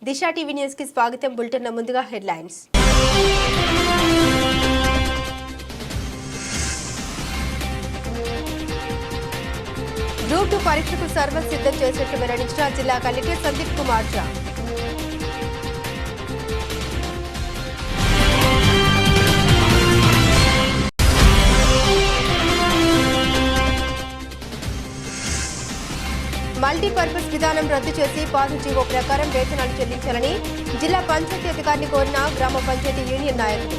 దిశ TV news కి స్వాగతం. Bulletin ముందుగా హెడ్లైన్స్. గ్రూప్ 2 పరీక్షకు సర్వర్ సిద్ధం చేసినట్లు వెల్లడించిన జిల్లా కలెక్టర్ సందీప్ కుమార్ ఝా. మల్టీపర్పస్ విధానం రద్దు చేసి పాత జీవో ప్రకారం వేతనాలు చెల్లించాలని జిల్లా పంచాయతీ అధికారిని కోరిన గ్రామ పంచాయతీ యూనియన్ నాయకులు.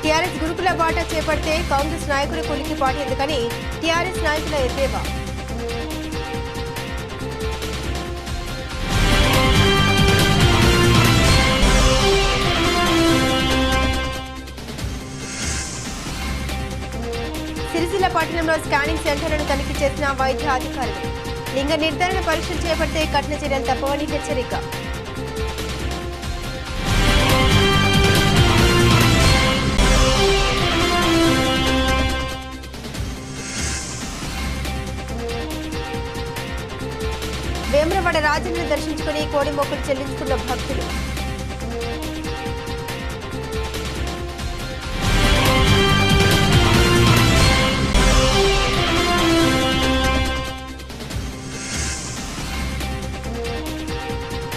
టీఆర్ఎస్ గురుకుల బాట చేపడితే కాంగ్రెస్ నాయకులు కొలికిపాటి ఎందుకని టీఆర్ఎస్ నాయకుల ఎద్దేవా. సిరిసిల్ల పట్టణంలో స్కానింగ్ సెంటర్లను తనిఖీ చేసిన వైద్య అధికారులు. లింగ నిర్ధారణ పరీక్షలు చేపడితే కఠిన చర్యలు తప్పవని హెచ్చరిక. వేములవాడ రాజన్నను దర్శించుకుని కోడి మొక్కులు చెల్లించుకున్న భక్తులు.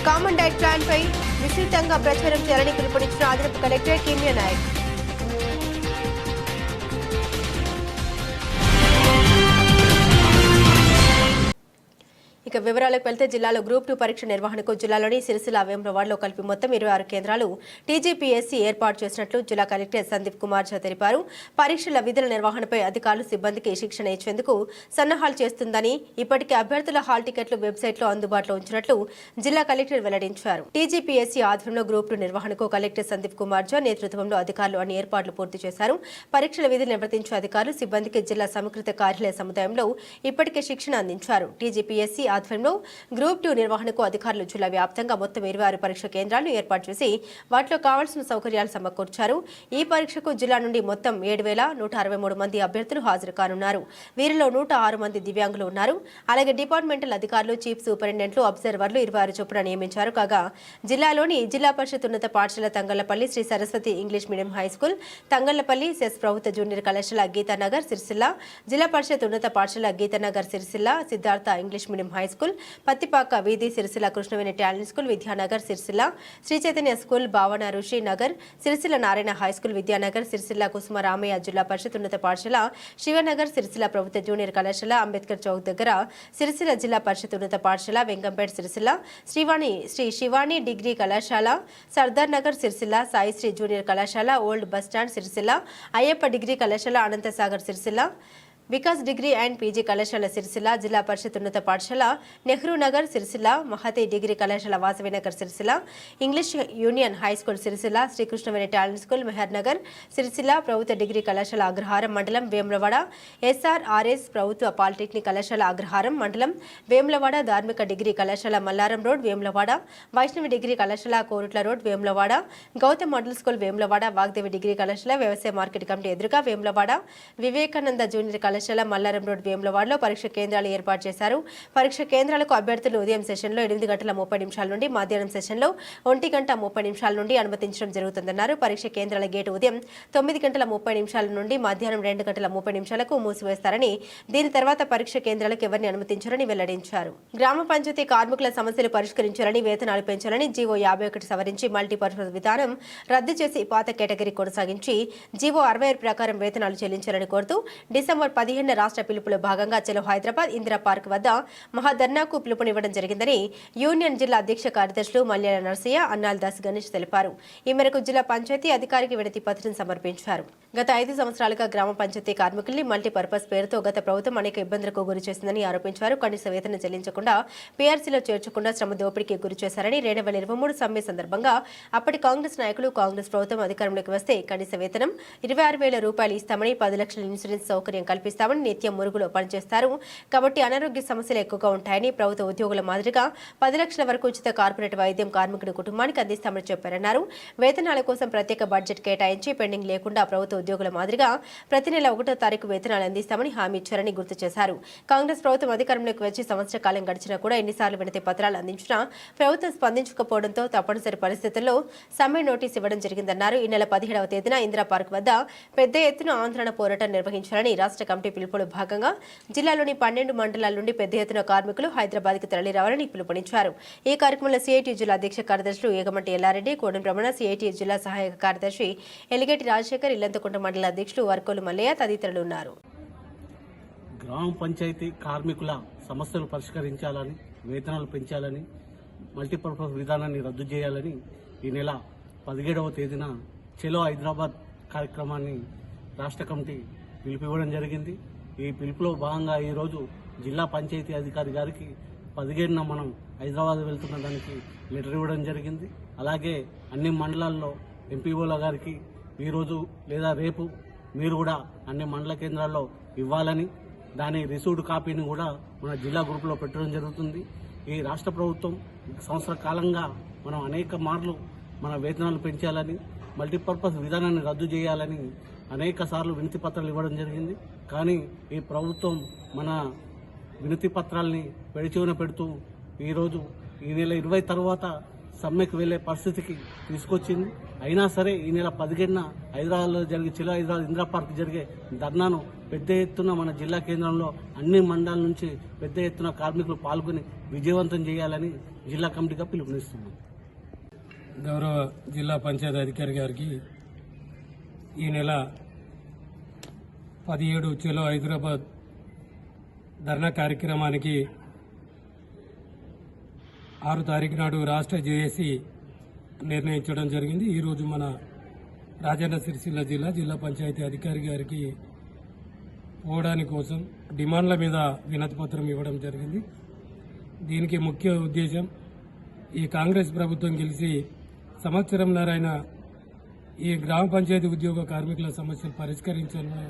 కామన్ డైట్ ప్లాన్ పై విస్తృతంగా ప్రచారం చేయాలని పిలుపునిచ్చిన అదనపు కలెక్టర్ కిమ్యా నాయక్. ఇక వివరాలకు వెళ్తే జిల్లాలో గ్రూప్ 2 పరీక్ష నిర్వహణకు జిల్లాలోని సిరిసిల్ల వేములవాడలో కలిపి మొత్తం 26 కేంద్రాలు టీజీపీఎస్సీ ఏర్పాటు చేసినట్లు జిల్లా కలెక్టర్ సందీప్ కుమార్ ఝా తెలిపారు. పరీక్షల విధుల నిర్వహణపై అధికారులు సిబ్బందికి శిక్షణ ఇచ్చేందుకు సన్నాహాలు చేస్తుందని, ఇప్పటికే అభ్యర్థుల హాల్ టికెట్లు వెబ్సైట్లో అందుబాటులో ఉంచినట్లు జిల్లా కలెక్టర్ వెల్లడించారు. టీజీపీఎస్సీ ఆధ్వర్యంలో గ్రూప్ 2 నిర్వహణకు కలెక్టర్ సందీప్ కుమార్ ఝా నేతృత్వంలో అధికారులు అన్ని ఏర్పాట్లు పూర్తి చేశారు. పరీక్షల విధులు నిర్వర్తించే అధికారులు సిబ్బందికి జిల్లా సమీకృత కార్యాలయ సముదాయంలో ఇప్పటికే శిక్షణ అందించారు. టీజీపీఎస్సీ ఆధ్వర్యంలో గ్రూప్ 2 నిర్వహణకు అధికారులు జిల్లా వ్యాప్తంగా మొత్తం 26 పరీక్ష కేంద్రాలను ఏర్పాటు చేసి వాటిలో కావాల్సిన సౌకర్యాలు సమకూర్చారు. ఈ పరీక్షకు జిల్లా నుండి మొత్తం 7,163 మంది అభ్యర్థులు హాజరు కానున్నారు. వీరిలో 106 మంది దివ్యాంగులు ఉన్నారు. అలాగే డిపార్ట్మెంటల్ అధికారులు, చీఫ్ సూపరింటెండెంట్లు, అబ్జర్వర్లు 26 చొప్పున నియమించారు. కాగా జిల్లాలోని జిల్లా పరిషత్ ఉన్నత పాఠశాల Thangallapalli Sri Saraswati English medium high school, Thangallapalli సెస్ ప్రభుత్వ జూనియర్ కళాశాల గీతానగర్ సిరిసిల్ల, జిల్లా పరిషత్ ఉన్నత పాఠశాల Geethanagar Sircilla, Siddhartha English medium high school, Pattipaka వీధి Sircilla Krishnaveni talent school Vidyanagar Sircilla, Sri Chaitanya school Bhavana Rishi Nagar Sircilla, Narayana high school Vidyanagar Sircilla, Kusuma Ramaiah Zilla Parishad ఉన్నత పాఠశాల శివనగర్ సిరిసిల్ల ప్రభుత్వ జూనియర్ కళాశాల అంబేద్కర్ చౌక్ దగ్గర సిరిసిల్ల, జిల్లా పరిషత్ ఉన్నత పాఠశాల వెంకంపేట సిరిసిల్ల, శ్రీ శివాని డిగ్రీ కళాశాల సర్దార్ నగర్ సిరిసిల్ల, సాయిశ్రీ జూనియర్ కళాశాల old bus stand Sircilla, Ayyappa degree కళాశాల Anantasagar Sircilla, Vikas degree and PG కళాశాల సిరిసిల్ల, జిల్లా పరిషత్ ఉన్నత పాఠశాల నెహ్రూ నగర్ సిరిసిల్ల, మహతి డిగ్రీ కళాశాల Vasavinagar Sircilla, English union high school Sircilla, Srikrishnaveni talent school Meher Nagar Sircilla, ప్రభుత్వ డిగ్రీ కళాశాల అగ్రహారం మండలం వేములవాడ, ఎస్ఆర్ఆర్ఎస్ ప్రభుత్వ పాలిటెక్నిక్ కళాశాల అగ్రహారం మండలం వేములవాడ, ధార్మిక డిగ్రీ కళాశాల మల్లారం రోడ్ వేములవాడ, వైష్ణవి డిగ్రీ కళాశాల Korutla road Vemulawada, Gautam model school Vemulawada, Vagdevi degree కళాశాల వ్యవసాయ మార్కెట్ కమిటీ ఎదురుగా వేములవాడ, వివేకానంద జూనియర్ కళాశాల మల్లారం రోడ్ వేములవాడలో పరీక్ష కేంద్రాలు ఏర్పాటు చేశారు. పరీక్ష కేంద్రాలకు అభ్యర్థులు ఉదయం సెషన్లో 8:30 నుండి మధ్యాహ్నం సెషన్లో 1:30 నుండి అనుమతించడం జరుగుతుందన్నారు. పరీక్ష కేంద్రాల గేటు ఉదయం 9:30 నుండి మధ్యాహ్నం 2:30 మూసివేస్తారని, దీని తర్వాత పరీక్ష కేంద్రాలకు ఎవరిని అనుమతించారని వెల్లడించారు. గ్రామ పంచాయతీ కార్మికుల సమస్యలు పరిష్కరించాలని, వేతనాలు పెంచాలని జీవో 51 సవరించి మల్టీపర్పస్ విధానం రద్దు చేసి పాత కేటగిరీ కొనసాగించి జీవో 65 ప్రకారం వేతనాలు చెల్లించాలని కోరుతూ డిసెంబర్ 15 రాష్ట్ర పిలుపులో భాగంగా చలో హైదరాబాద్ ఇందిరా పార్క్ వద్ద మహాధర్నాకు పిలుపునివ్వడం జరిగిందని యూనియన్ జిల్లా అధ్యక్ష కార్యదర్శులు మల్యాల నరసయ్య, అన్నాల్ దాస్ గణేష్ తెలిపారు. ఈ మేరకు జిల్లా పంచాయతీ అధికారికి వినతి పత్రం సమర్పించారు. గత 5 సంవత్సరాలుగా గ్రామ పంచాయతీ కార్మికుల్ని మల్టీపర్పస్ పేరుతో గత ప్రభుత్వం అనేక ఇబ్బందులకు గురి చేసిందని ఆరోపించారు. కనీస వేతనం చెల్లించకుండా, పీఆర్సీలో చేర్చకుండా శ్రమ దోపిడీకి గురి చేశారని, 2023 సమ్మె సందర్భంగా అప్పటి కాంగ్రెస్ నాయకులు కాంగ్రెస్ ప్రభుత్వం అధికారంలోకి వస్తే కనీస వేతనం 26,000 రూపాయలు ఇస్తామని, 10 లక్షల ఇన్సూరెన్స్ సౌకర్యం కల్పిస్తామని అందిస్తామని నిత్యం మురుగులో పనిచేస్తారు కాబట్టి అనారోగ్య సమస్యలు ఎక్కువగా ఉంటాయని ప్రభుత్వ ఉద్యోగుల మాదిరిగా 10 లక్షల వరకు ఉచిత కార్పొరేట్ వైద్యం కార్మికుడి కుటుంబానికి అందిస్తామని చెప్పారన్నారు. వేతనాల కోసం ప్రత్యేక బడ్జెట్ కేటాయించి పెండింగ్ లేకుండా ప్రభుత్వ ఉద్యోగుల మాదిరిగా ప్రతి నెల 1వ తారీఖు వేతనాలు అందిస్తామని హామీ ఇచ్చారని గుర్తు చేశారు. కాంగ్రెస్ ప్రభుత్వం అధికారంలోకి వచ్చి సంవత్సర కాలం గడిచినా కూడా ఎన్నిసార్లు వినతి పత్రాలు అందించినా ప్రభుత్వం స్పందించకపోవడంతో తప్పనిసరి పరిస్థితుల్లో సమ్మె నోటీస్ ఇవ్వడం జరిగిందన్నారు. ఈ నెల 17వ తేదీన ఇందిరా పార్క్ వద్ద పెద్ద ఎత్తున ఆందోళన పోరాటం నిర్వహించాలని రాష్ట్ర కమిటీ పిలుపులో భాగంగా జిల్లాలోని 12 మండలాల నుండి పెద్ద ఎత్తున కార్మికులు హైదరాబాద్కు తరలి రావాలని పిలుపునిచ్చారు. ఈ కార్యక్రమంలో సిఐటి జిల్లా అధ్యక్ష కార్యదర్శులు ఏగమంటి ఎల్లారెడ్డి, కోడం రమణ, సిఐటి జిల్లా సహాయక కార్యదర్శి ఎలిగేటి రాజశేఖర్, ఇల్లంతకుంట మండల అధ్యక్షులు వర్కోలు మల్లయ్య తదితరులు ఉన్నారు. గ్రామ పంచాయతీ కార్మికుల సమస్యలు పరిష్కరించాలని, వేతనాలు పెంచాలని, మల్టీపర్పస్ విధానాన్ని రద్దు చేయాలని ఈ నెల 17వ తేదీన చలో హైదరాబాద్ కార్యక్రమాన్ని రాష్ట్ర కమిటీ పిలుపివ్వడం జరిగింది. ఈ పిలుపులో భాగంగా ఈరోజు జిల్లా పంచాయతీ అధికారి గారికి 17న మనం హైదరాబాద్ వెళ్తున్న దానికి లెటర్ ఇవ్వడం జరిగింది. అలాగే అన్ని మండలాల్లో ఎంపీఓల గారికి ఈరోజు లేదా రేపు మీరు కూడా అన్ని మండల కేంద్రాల్లో ఇవ్వాలని, దాని రిసీవ్డ్ కాపీని కూడా మన జిల్లా గ్రూప్లో పెట్టడం జరుగుతుంది. ఈ రాష్ట్ర ప్రభుత్వం సంవత్సర కాలంగా మనం అనేక మార్లు మన వేతనాలు పెంచాలని, మల్టీపర్పస్ విధానాన్ని రద్దు చేయాలని అనేక సార్లు వినతి పత్రాలు ఇవ్వడం జరిగింది. కానీ ఈ ప్రభుత్వం మన వినతి పత్రాల్ని పెడిచెవిన పెడుతూ ఈరోజు ఈ నెల 20 తర్వాత సమ్మెకు వెళ్లే పరిస్థితికి తీసుకొచ్చింది. అయినా సరే ఈ నెల 15న హైదరాబాద్లో జరిగే చలో హైదరాబాద్ ఇందిరా పార్క్ జరిగే ధర్నాను పెద్ద ఎత్తున మన జిల్లా కేంద్రంలో అన్ని మండలాల నుంచి పెద్ద ఎత్తున కార్మికులు పాల్గొని విజయవంతం చేయాలని జిల్లా కమిటీగా పిలుపునిస్తున్నాం. గౌరవ జిల్లా పంచాయతీ అధికారి గారికి ఈ నెల 17 చలో హైదరాబాద్ ధర్నా కార్యక్రమానికి 6 తారీఖు నాడు రాష్ట్ర జేఏసీ నిర్ణయించడం జరిగింది. ఈరోజు మన రాజన్న సిరిసిల్ల జిల్లా పంచాయతీ అధికారి గారికి పోవడానికి కోసం డిమాండ్ల మీద వినతి పత్రం ఇవ్వడం జరిగింది. దీనికి ముఖ్య ఉద్దేశం ఈ కాంగ్రెస్ ప్రభుత్వం గెలిచి సంవత్సరంన్నరైన ఈ గ్రామ పంచాయతీ ఉద్యోగ కార్మికుల సమస్యలు పరిష్కరించడంలో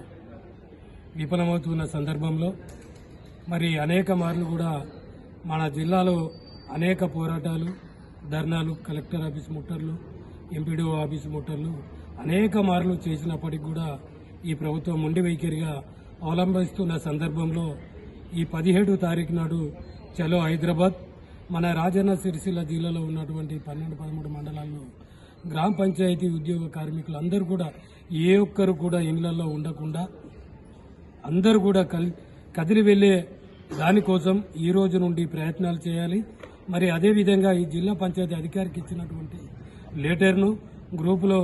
విఫలమవుతున్న సందర్భంలో మరి అనేక మార్లు కూడా మన జిల్లాలో అనేక పోరాటాలు, ధర్నాలు, కలెక్టర్ ఆఫీస్ ముట్టర్లు, ఎంపీడీఓ ఆఫీస్ ముట్టర్లు అనేక మార్లు చేసినప్పటికీ కూడా ఈ ప్రభుత్వం మొండి వైఖరిగా అవలంబిస్తున్న సందర్భంలో ఈ 17 తారీఖు నాడు చలో హైదరాబాద్ మన రాజన్న సిరిసిల్ల జిల్లాలో ఉన్నటువంటి 12-13 మండలాల్లో గ్రామ పంచాయతీ ఉద్యోగ కార్మికులు అందరూ కూడా ఏ ఒక్కరు కూడా ఇళ్లలో ఉండకుండా అందరూ కూడా కదిలి వెళ్లే దానికోసం ఈ రోజు నుండి ప్రయత్నాలు చేయాలి. మరి అదేవిధంగా ఈ జిల్లా పంచాయతీ అధికారికి ఇచ్చినటువంటి లెటర్ను గ్రూపులో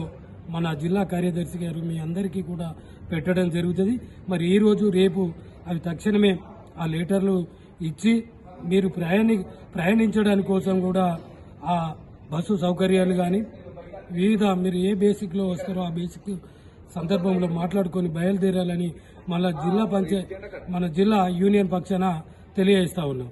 మన జిల్లా కార్యదర్శి గారు మీ అందరికీ కూడా పెట్టడం జరుగుతుంది. మరి ఈ రోజు రేపు అవి తక్షణమే ఆ లెటర్లు ఇచ్చి మీరు ప్రయాణించడానికి కోసం కూడా ఆ బస్సు సౌకర్యాలు కానీ వివిధ మీరు ఏ బేసిక్లో వస్తారో ఆ బేసిక్ సందర్భంలో మాట్లాడుకొని బయలుదేరాలని మన జిల్లా యూనియన్ పక్షాన తెలియజేస్తా ఉన్నాం.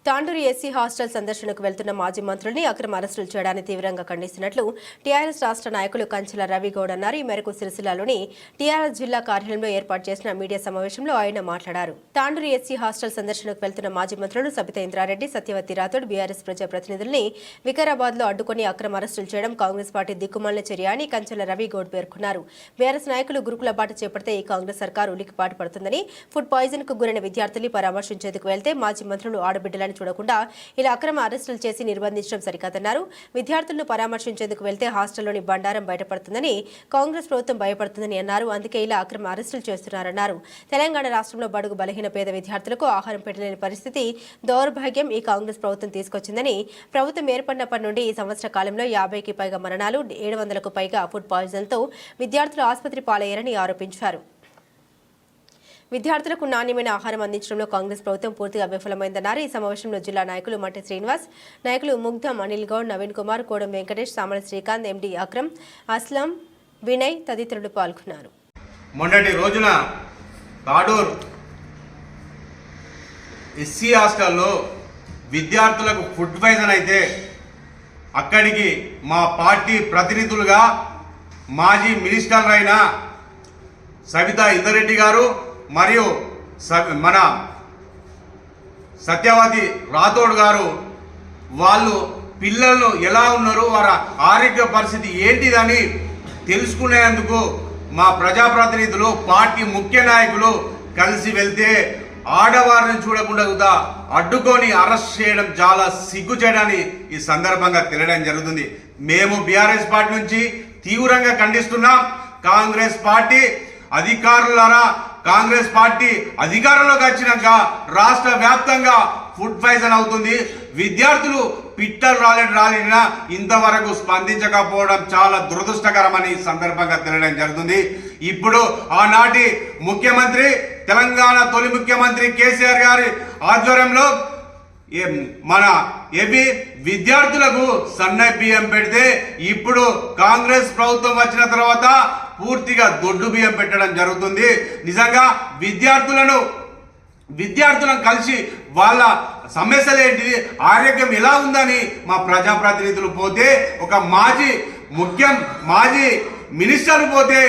తాండూరు ఎస్సీ హాస్టల్ సందర్శనకు వెళ్తున్న మాజీ మంత్రుల్ని అక్రమ అరెస్టులు చేయడాన్ని తీవ్రంగా ఖండిస్తున్నట్లు టీఆర్ఎస్ రాష్ట్ర నాయకులు కంచెల రవిగౌడ్ అన్నారు. ఈ మేరకు సిరిసిల్లాలోని టీఆర్ఎస్ జిల్లా కార్యాలయంలో ఏర్పాటు చేసిన మీడియా సమావేశంలో ఆయన మాట్లాడారు. తాండూరు ఎస్సీ హాస్టల్ సందర్శనకు వెళ్తున్న మాజీ మంత్రులు సబితా ఇంద్రారెడ్డి, సత్యవతి రాథోడ్ బీఆర్ఎస్ ప్రజాప్రతినిధుల్ని వికారాబాద్ లో అడ్డుకుని అక్రమ అరెస్టులు చేయడం కాంగ్రెస్ పార్టీ దిక్కుమాలిన చర్య అని కంచెల రవిగౌడ్ పేర్కొన్నారు. బీఆర్ఎస్ నాయకులు గురుకుల బాట చేపడితే ఈ కాంగ్రెస్ సర్కారు ఉలికిపాటు పడుతుందని, ఫుడ్ పాయిజన్ కు గురైన విద్యార్థుల్ని పరామర్శించేందుకు వెళ్తే మాజీ మంత్రులు ఆడబిడ్డలను చూడకుండా ఇలా అక్రమ అరెస్టులు చేసి నిర్బంధించడం సరికాదన్నారు. విద్యార్థులను పరామర్శించేందుకు వెళ్తే హాస్టల్లోని బండారం బయటపడుతుందని కాంగ్రెస్ ప్రభుత్వం భయపడుతుందని అన్నారు. అందుకే ఇలా అక్రమ అరెస్టులు చేస్తున్నారన్నారు. తెలంగాణ రాష్ట్రంలో బడుగు బలహీన పేద విద్యార్థులకు ఆహారం పెట్టలేని పరిస్థితి దౌర్భాగ్యం ఈ కాంగ్రెస్ ప్రభుత్వం తీసుకొచ్చిందని, ప్రభుత్వం ఏర్పడినప్పటి నుండి ఈ సంవత్సర కాలంలో 50కి పైగా మరణాలు, 700కు పైగా ఫుడ్ పాయిజన్తో విద్యార్థులు ఆసుపత్రి పాలయ్యారని ఆరోపించారు. విద్యార్థులకు నాణ్యమైన ఆహారం అందించడంలో కాంగ్రెస్ ప్రభుత్వం పూర్తిగా విఫలమైందన్నారు. ఈ సమావేశంలో జిల్లా నాయకులు మట్టి శ్రీనివాస్, నాయకులు ముగ్ధం అనిల్ గౌడ్, నవీన్ కుమార్, కోడం వెంకటేష్, సామల శ్రీకాంత్, ఎండి అక్రమ్, అస్లం, వినయ్ తదితరులు పాల్గొన్నారు. మొన్నటి రోజున తాడూర్ ఎస్సీ హాస్టల్లో విద్యార్థులకు ఫుడ్ పాయిజన్ అయితే అక్కడికి మా పార్టీ ప్రతినిధులుగా మాజీ మినిస్టర్లు అయిన సబితా ఇంద్రారెడ్డి గారు మరియు మన సత్యవతి రాథోడ్ గారు వాళ్ళు పిల్లలు ఎలా ఉన్నారు, వారి ఆరోగ్య పరిస్థితి ఏంటిదని తెలుసుకునేందుకు మా ప్రజాప్రతినిధులు పార్టీ ముఖ్య నాయకులు కలిసి వెళ్తే ఆడవారిని చూడకుండా అడ్డుకొని అరెస్ట్ చేయడం చాలా సిగ్గుచేయడాన్ని ఈ సందర్భంగా తెలియడం జరుగుతుంది. మేము బీఆర్ఎస్ పార్టీ నుంచి తీవ్రంగా ఖండిస్తున్నాం. కాంగ్రెస్ పార్టీ అధికారులారా, కాంగ్రెస్ పార్టీ అధికారంలోకి వచ్చినాక రాష్ట్ర వ్యాప్తంగా ఫుడ్ పాయిజన్ అవుతుంది. విద్యార్థులు పిట్టలు రాలినా ఇంతవరకు స్పందించకపోవడం చాలా దురదృష్టకరమని ఈ సందర్భంగా తెలియడం జరుగుతుంది. ఇప్పుడు ఆనాటి ముఖ్యమంత్రి, తెలంగాణ తొలి ముఖ్యమంత్రి కేసీఆర్ గారి ఆధ్వర్యంలో మన ఏపీ విద్యార్థులకు సన్న బియ్యం పెడితే ఇప్పుడు కాంగ్రెస్ ప్రభుత్వం వచ్చిన తర్వాత పూర్తిగా దొడ్డు బియ్యం పెట్టడం జరుగుతుంది. నిజంగా విద్యార్థులను కలిసి వాళ్ళ సమస్యలు ఏంటిది, ఆరోగ్యం ఎలా ఉందని మా ప్రజాప్రతినిధులు పోతే, ఒక మాజీ మినిస్టర్ పోతే,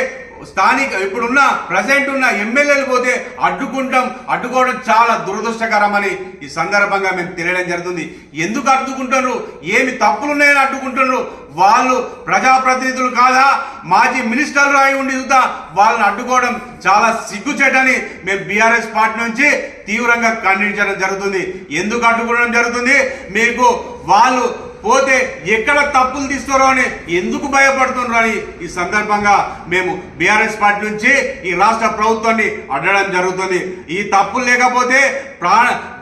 స్థానిక ఇప్పుడున్న ప్రజెంట్ ఉన్న ఎమ్మెల్యేలు పోతే అడ్డుకోవడం చాలా దురదృష్టకరమని ఈ సందర్భంగా మేము తెలియడం జరుగుతుంది. ఎందుకు అడ్డుకుంటున్నారు, ఏమి తప్పులున్నాయని అడ్డుకుంటున్నారు? వాళ్ళు ప్రజాప్రతినిధులు కాదా, మాజీ మినిస్టర్లు అయి ఉండి చూద్దా వాళ్ళని అడ్డుకోవడం చాలా సిగ్గుచేటని మేము బీఆర్ఎస్ పార్టీ నుంచి తీవ్రంగా ఖండించడం జరుగుతుంది. ఎందుకు అడ్డుకోవడం జరుగుతుంది? మీకు వాళ్ళు పోతే ఎక్కడ తప్పులు తీస్తారో అని ఎందుకు భయపడుతున్నారో అని ఈ సందర్భంగా మేము బీఆర్ఎస్ పార్టీ నుంచి ఈ రాష్ట్ర ప్రభుత్వాన్ని అడగడం జరుగుతుంది. ఈ తప్పులు లేకపోతే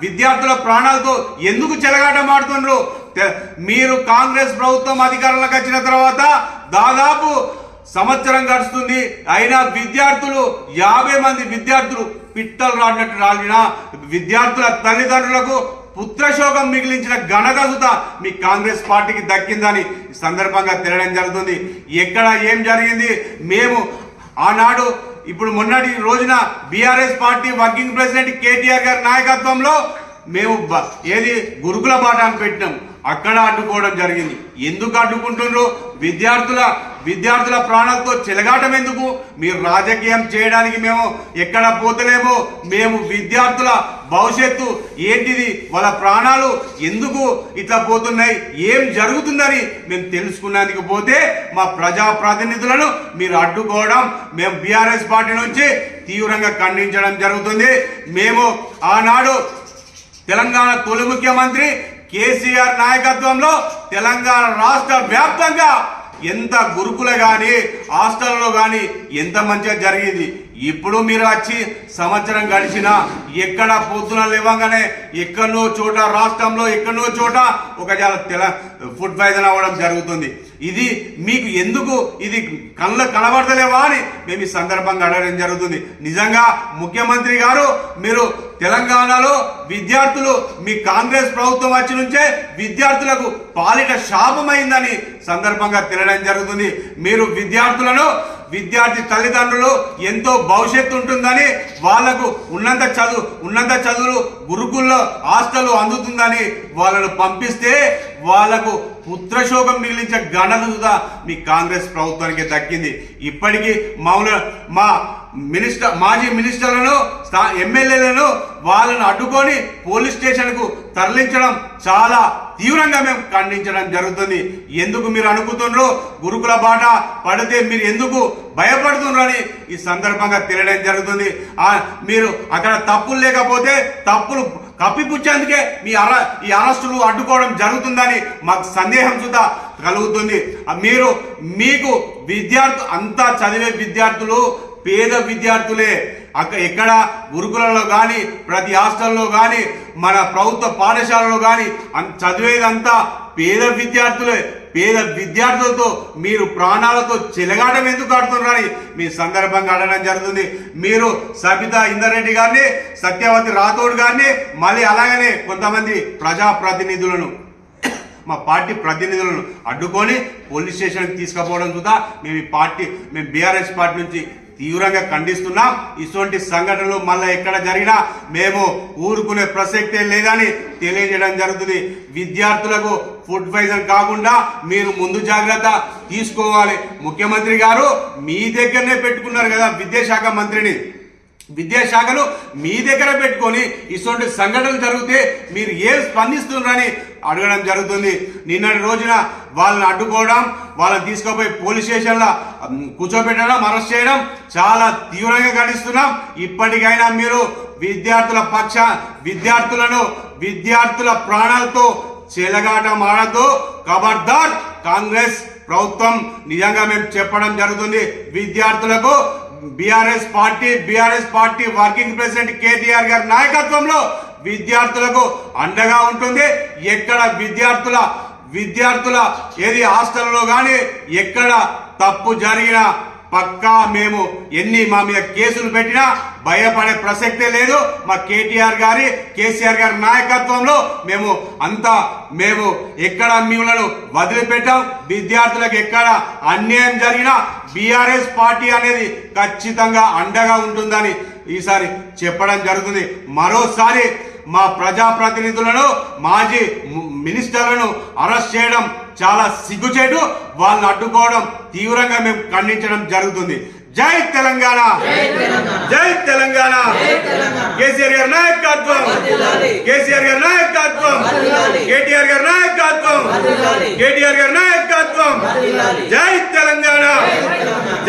విద్యార్థుల ప్రాణాలతో ఎందుకు చెలగాటమాడుతున్నారు? మీరు కాంగ్రెస్ ప్రభుత్వం అధికారంలోకి వచ్చిన తర్వాత దాదాపు సంవత్సరం గడుస్తుంది, అయినా విద్యార్థులు 50 మంది విద్యార్థులు పిట్టలు రాలిన విద్యార్థుల తల్లిదండ్రులకు పుత్రశోకం మిగిలించిన ఘనత మీ కాంగ్రెస్ పార్టీకి దక్కిందని ఈ సందర్భంగా తెలియడం జరుగుతుంది. ఎక్కడ ఏం జరిగింది? మేము ఆనాడు ఇప్పుడు మొన్నటి రోజున BRS party working president KTR గారి నాయకత్వంలో మేము గురుకుల పాఠాన్ని పెట్టినాం. అక్కడ అడ్డుకోవడం జరిగింది. ఎందుకు అడ్డుకుంటున్నారు? విద్యార్థుల ప్రాణాలతో చెలగాటం ఎందుకు? మీరు రాజకీయం చేయడానికి మేము ఎక్కడ పోతలేమో. మేము విద్యార్థుల భవిష్యత్తు ఏంటిది, వాళ్ళ ప్రాణాలు ఎందుకు ఇట్లా పోతున్నాయి, ఏం జరుగుతుందని మేము తెలుసుకున్నందుకు పోతే మా ప్రజాప్రతినిధులను మీరు అడ్డుకోవడం మేము బీఆర్ఎస్ పార్టీ నుంచి తీవ్రంగా ఖండించడం జరుగుతుంది. మేము ఆనాడు తెలంగాణ తొలి ముఖ్యమంత్రి కేసీఆర్ నాయకత్వంలో తెలంగాణ రాష్ట్ర వ్యాప్తంగా ఎంత గురుకుల కానీ హాస్టల్లో కానీ ఎంత మంచిగా జరిగింది. ఇప్పుడు మీరు వచ్చి సంవత్సరం గడిచినా ఎక్కడ పొద్దున లేవగానే ఎక్కడో చోట రాష్ట్రంలో ఎక్కడో చోట ఒక ఫుడ్ పాయిజన్ అవ్వడం జరుగుతుంది. ఇది మీకు ఎందుకు ఇది కనబడతలేవా అని మేము ఈ సందర్భంగా అడగడం జరుగుతుంది. నిజంగా ముఖ్యమంత్రి గారు, మీరు తెలంగాణలో విద్యార్థులు మీ కాంగ్రెస్ ప్రభుత్వం వచ్చి నుంచే విద్యార్థులకు పాలిట శాపమైందని సందర్భంగా తెలియడం జరుగుతుంది. మీరు విద్యార్థి తల్లిదండ్రులు ఎంతో భవిష్యత్తు ఉంటుందని, వాళ్లకు ఉన్నంత చదువులు గురుకుల్లో హాస్టల్ అందుతుందని వాళ్ళను పంపిస్తే వాళ్లకు పుత్రశోకం మిగిలించే ఘనత మీ కాంగ్రెస్ ప్రభుత్వానికి దక్కింది. ఇప్పటికీ మా మాజీ మినిస్టర్లను ఎమ్మెల్యేలను వాళ్ళను అడ్డుకొని పోలీస్ స్టేషన్కు తరలించడం చాలా తీవ్రంగా మేము ఖండించడం జరుగుతుంది. ఎందుకు మీరు అనుకుంటున్నారు గురుకుల బాట పడితే మీరు ఎందుకు భయపడుతున్నారని ఈ సందర్భంగా తెలియడం జరుగుతుంది. మీరు అక్కడ తప్పులు లేకపోతే తప్పులు కప్పిపుచ్చేందుకే ఈ అరెస్టులు అడ్డుకోవడం జరుగుతుందని మాకు సందేహం సుధా కలుగుతుంది. మీకు అంతా చదివే విద్యార్థులు పేద విద్యార్థులే. ఎక్కడ గురుకులలో కానీ ప్రతి హాస్టల్లో కానీ మన ప్రభుత్వ పాఠశాలలో కానీ చదివేదంతా పేద విద్యార్థులే. పేద విద్యార్థులతో మీరు ప్రాణాలతో చెలగాటం ఎందుకు ఆడుతున్నారని మీ సందర్భంగా అడగడం జరుగుతుంది. మీరు సబితా ఇందర్ రెడ్డి గారిని, సత్యవతి రాథోడ్ గారిని, మళ్ళీ అలాగనే కొంతమంది ప్రజాప్రతినిధులను, మా పార్టీ ప్రతినిధులను అడ్డుకొని పోలీస్ స్టేషన్కి తీసుకుపోవడం చూద్దా మేము బీఆర్ఎస్ పార్టీ నుంచి తీవ్రంగా ఖండిస్తున్నాం. ఇటువంటి సంఘటనలు మళ్ళీ ఎక్కడ జరిగినా మేము ఊరుకునే ప్రసక్తే లేదని తెలియజేయడం జరుగుతుంది. విద్యార్థులకు ఫుడ్ పాయిజన్ కాకుండా మీరు ముందు జాగ్రత్త తీసుకోవాలి. ముఖ్యమంత్రి గారు మీ దగ్గరనే పెట్టుకున్నారు కదా విద్యాశాఖ మంత్రిని. విద్యాశాఖను మీ దగ్గర పెట్టుకొని ఇటువంటి సంఘటనలు జరిగితే మీరు ఏం స్పందిస్తున్నారని అడగడం జరుగుతుంది. నిన్నటి రోజున వాళ్ళని అడ్డుకోవడం, వాళ్ళని తీసుకుపోయి పోలీస్ స్టేషన్లో కూర్చోబెట్టడం, అరెస్ట్ చేయడం చాలా తీవ్రంగా ఖండిస్తున్నాం. ఇప్పటికైనా మీరు విద్యార్థుల ప్రాణాలతో చెలగాటం ఆడద్దు. ఖబర్దార్ కాంగ్రెస్ ప్రభుత్వం నిజంగా మేము చెప్పడం జరుగుతుంది. విద్యార్థులకు BRS party working president KTR గారి నాయకత్వంలో విద్యార్థులకు అండగా ఉంటుంది. ఎక్కడ విద్యార్థుల ఏది హాస్టల్లో కానీ ఎక్కడ తప్పు జరిగినా పక్కా మేము మా మీద కేసులు పెట్టినా భయపడే ప్రసక్తే లేదు. మా కేసీఆర్ గారి నాయకత్వంలో మేము ఎక్కడ మిమ్మల్ని వదిలిపెట్టాం. విద్యార్థులకు ఎక్కడ అన్యాయం జరిగినా బీఆర్ఎస్ పార్టీ అనేది ఖచ్చితంగా అండగా ఉంటుందని ఈసారి చెప్పడం జరుగుతుంది. మరోసారి మా ప్రజాప్రతినిధులను, మాజీ మినిస్టర్లను అరెస్ట్ చేయడం చాలా సిగ్గుచేటు. వాళ్ళని అడ్డుకోవడం తీవ్రంగా మేము ఖండించడం జరుగుతుంది. జై తెలంగాణ, జై తెలంగాణ. కేసీఆర్ గారి నాయకత్వం, కేటీఆర్ గారి నాయకత్వం. జై తెలంగాణ,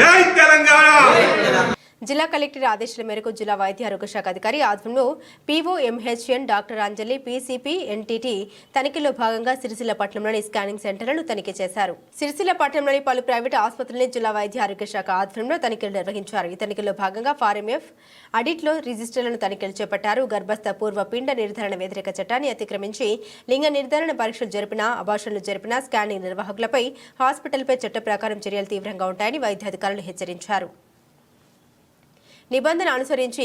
జై తెలంగాణ. జిల్లా కలెక్టర్ ఆదేశాల మేరకు జిల్లా వైద్య ఆరోగ్య శాఖ అధికారి ఆధ్వర్యంలో పీఓఎంహెచ్ఎన్ డాక్టర్ అంజలి పీసీపీ ఎన్టీటీ తనిఖీలో భాగంగా సిరిసిల్ల పట్టణంలోని స్కానింగ్ సెంటర్లను తనిఖీ చేశారు. సిరిసిల్ల పట్టణంలోని పలు ప్రైవేటు ఆసుపత్రులని జిల్లా వైద్య ఆరోగ్య శాఖ ఆధ్వర్యంలో తనిఖీలు నిర్వహించారు. ఈ తనిఖీలో భాగంగా ఫారెంఎఫ్ ఆడిట్లో రిజిస్టర్లను తనిఖీలు చేపట్టారు. గర్భస్థ పూర్వ పిండ నిర్ధారణ వ్యతిరేక చట్టాన్ని అతిక్రమించి లింగ నిర్ధారణ పరీక్షలు జరిపిన, అబార్షన్లు జరిపిన స్కానింగ్ నిర్వాహకులపై హాస్పిటల్పై చట్ట ప్రకారం చర్యలు తీవ్రంగా ఉంటాయని వైద్యాధికారులు హెచ్చరించారు. నిబంధన అనుసరించి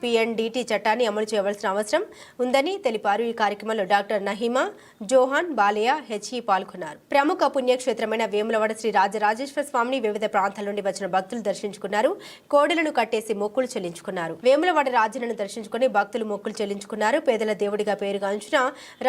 పీఎన్డీటీ చట్టాన్ని అమలు చేయవలసిన అవసరం ఉందని తెలిపారు. ఈ కార్యక్రమంలో డాక్టర్ నహీమా, జోహాన్, బాలయ్య, హెచ్ఈ పాల్గొన్నారు. ప్రముఖ పుణ్యక్షేత్రమైన వేములవాడ శ్రీ రాజరాజేశ్వర స్వామిని వివిధ ప్రాంతాల నుండి వచ్చిన భక్తులు దర్శించుకున్నారు. కోడెలను కట్టేసి మొక్కులు చెల్లించుకున్నారు. వేములవాడ రాజన్నను దర్శించుకుని భక్తులు మొక్కులు చెల్లించుకున్నారు. పేదల దేవుడిగా పేరుగాంచిన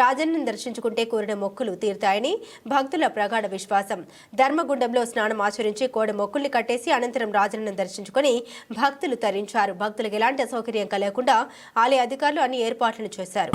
రాజన్నను దర్శించుకుంటే కోరిన మొక్కులు తీరుతాయని భక్తుల ప్రగాఢ విశ్వాసం. ధర్మగుండంలో స్నానం ఆచరించి కోడె మొక్కుల్ని కట్టేసి అనంతరం రాజన్నను దర్శించుకుని భక్తులు తరించారు. భక్తులకు ఎలాంటి అసౌకర్యం కలగకుండా ఆలయ అధికారులు అన్ని ఏర్పాట్లను చేశారు.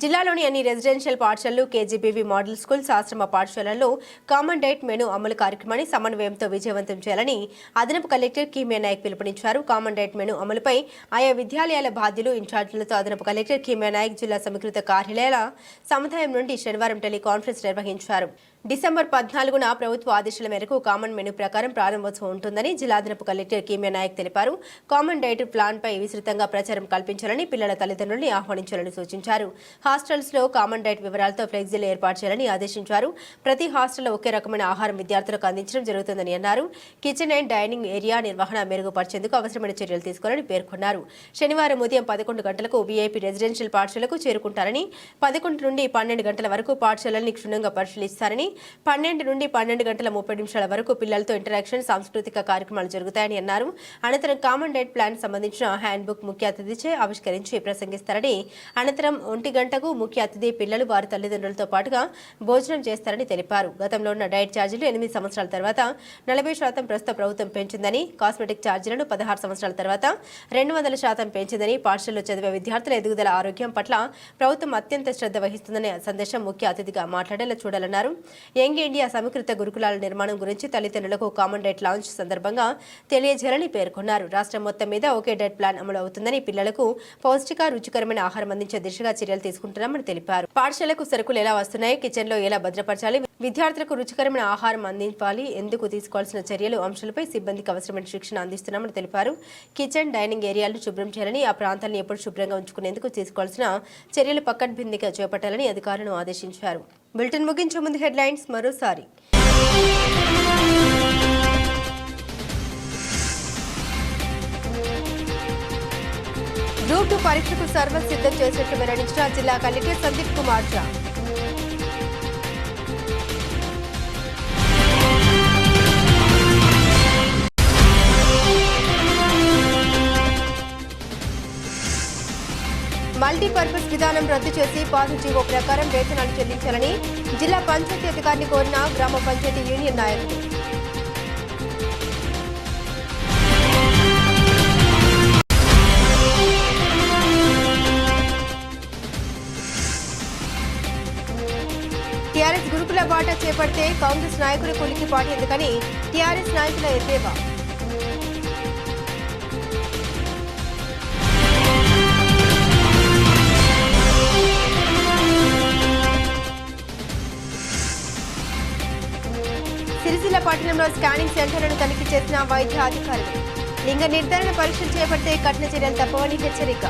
జిల్లాలోని అన్ని రెసిడెన్షియల్ పాఠశాలలు, కేజీబీవీ మోడల్ స్కూల్స్, ఆశ్రమ పాఠశాలల్లో కామన్ డైట్ మెనూ అమలు కార్యక్రమాన్ని సమన్వయంతో విజయవంతం చేయాలని అదనపు కలెక్టర్ కీమియా నాయక్ పిలుపునిచ్చారు. కామన్ డైట్ మెనూ అమలుపై ఆయా విద్యాలయాల బాధ్యులు, ఇన్ఛార్జీలతో అదనపు కలెక్టర్ కీమియా నాయక్ జిల్లా సమీకృత కార్యాలయాల సముదాయం నుండి శనివారం టెలికాన్ఫరెన్స్ నిర్వహించారు. డిసెంబర్ 14న ప్రభుత్వ ఆదేశాల మేరకు కామన్ మెనూ ప్రకారం ప్రారంభోత్సవం ఉంటుందని జిల్లా అదనపు కలెక్టర్ కీమియా నాయక్ తెలిపారు. కామన్ డైట్ ప్లాన్పై విస్తృతంగా ప్రచారం కల్పించాలని, పిల్లల తల్లిదండ్రుల్ని ఆహ్వానించాలని సూచించారు. హాస్టల్స్ లో కామన్ డైట్ వివరాలతో ఫ్లెక్సీలు ఏర్పాటు చేయాలని ఆదేశించారు. ప్రతి హాస్టల్లో ఒకే రకమైన ఆహారం విద్యార్థులకు అందించడం జరుగుతుందని అన్నారు. కిచెన్ అండ్ డైనింగ్ ఏరియా నిర్వహణ మెరుగుపరిచేందుకు అవసరమైన చర్యలు తీసుకోవాలని పేర్కొన్నారు. శనివారం ఉదయం 11 గంటలకు వీఐపీ రెసిడెన్షియల్ పాఠశాలకు చేరుకుంటారని, 11 నుండి 12 గంటల వరకు పాఠశాలల్ని క్షుణ్ణంగా పరిశీలిస్తారని, 12 నుండి 12 గంటల 30 నిమిషాల వరకు పిల్లలతో ఇంటరాక్షన్, సాంస్కృతిక కార్యక్రమాలు జరుగుతాయని అన్నారు. అనంతరం కామన్ డైట్ ప్లాన్ సంబంధించిన హ్యాండ్ బుక్ ముఖ్య అతిథిచే ఆవిష్కరించి ప్రసంగిస్తారని, అనంతరం 1 గంటకు ముఖ్య అతిథి పిల్లలు వారి తల్లిదండ్రులతో పాటుగా భోజనం చేస్తారని తెలిపారు. గతంలో ఉన్న డైట్ ఛార్జీలు 8 సంవత్సరాల తర్వాత 40% ప్రస్తుత ప్రభుత్వం పెంచిందని, కాస్మెటిక్ ఛార్జీలను 16 సంవత్సరాల తర్వాత 200% పెంచిందని, పాఠశాలలో చదివే విద్యార్థుల ఎదుగుదల, ఆరోగ్యం పట్ల ప్రభుత్వం అత్యంత శ్రద్ధ వహిస్తుందనే సందేశం ముఖ్య అతిథిగా మాట్లాడేలా చూడాలన్నారు. యంగ్ ఇండియా సమీకృత గురుకులాల నిర్మాణం గురించి తల్లిదండ్రులకు కామన్ డైట్ లాంచ్ సందర్భంగా తెలియజేయాలని పేర్కొన్నారు. రాష్ట్రం మొత్తం మీద ఒకే డైట్ ప్లాన్ అమలు అవుతుందని, పిల్లలకు పౌష్టిక, రుచికరమైన ఆహారం అందించే దిశగా చర్యలు తీసుకుంటున్నామని తెలిపారు. పాఠశాలకు సరుకులు ఎలా వస్తున్నాయి, కిచెన్ లో ఎలా భద్రపరచాలి, విద్యార్థులకు రుచికరమైన ఆహారం అందించాలి, ఎందుకు తీసుకోవాల్సిన చర్యలు అంశాలపై సిబ్బందికి అవసరమైన శిక్షణ అందిస్తున్నామని తెలిపారు. కిచెన్, డైనింగ్ ఏరియాలను శుభ్రం చేయాలని, ఆ ప్రాంతాలను ఎప్పుడు శుభ్రంగా ఉంచుకునేందుకు తీసుకోవాల్సిన చర్యలు పకడ్బందీగా చేపట్టాలని అధికారులను ఆదేశించారు. బులెటిన్ ముగించే ముందు హెడ్లైన్స్ మరోసారి. గ్రూప్ 2 పరీక్షకు సర్వం సిద్ధం చేసినట్లు వెల్లడించిన జిల్లా కలెక్టర్ సందీప్ కుమార్ ఝా. మల్టీపర్పస్ విధానం రద్దు చేసి పాత జీవో ప్రకారం వేతనాలు చెల్లించాలని జిల్లా పంచాయతీ అధికారిని కోరిన గ్రామ పంచాయతీ యూనియన్ నాయకులు. టీఆర్ఎస్ గురుకుల బాట చేపడితే కాంగ్రెస్ నాయకులు కొలికిపాటి ఎందుకని టీఆర్ఎస్ నాయకుల ఎద్దేవా. సిరిసిల్ల పట్టణంలో స్కానింగ్ సెంటర్లను తనిఖీ చేసిన వైద్య అధికారులు. లింగ నిర్ధారణ పరీక్షలు చేపడితే కఠిన చర్యలు తప్పవని హెచ్చరిక.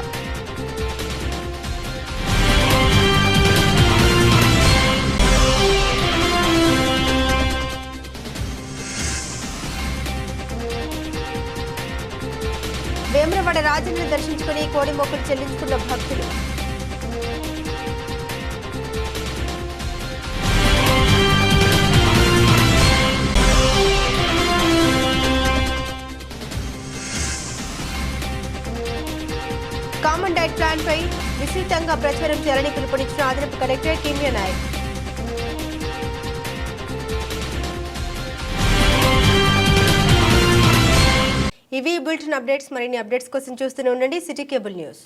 వేములవాడ రాజన్నను దర్శించుకుని కోడి మొక్కులు చెల్లించుకున్న భక్తులు. కామన్ డైట్ ప్లాన్ పై విస్తృతంగా ప్రచారం చేయాలని పిలుపునిచ్చిన అదనపు కలెక్టర్ కీమియా నాయక్. ఇవి బులెటిన్ అప్డేట్స్. మరిన్ని అప్డేట్స్ కోసం చూస్తూనే ఉండండి సిటీ కేబుల్ న్యూస్.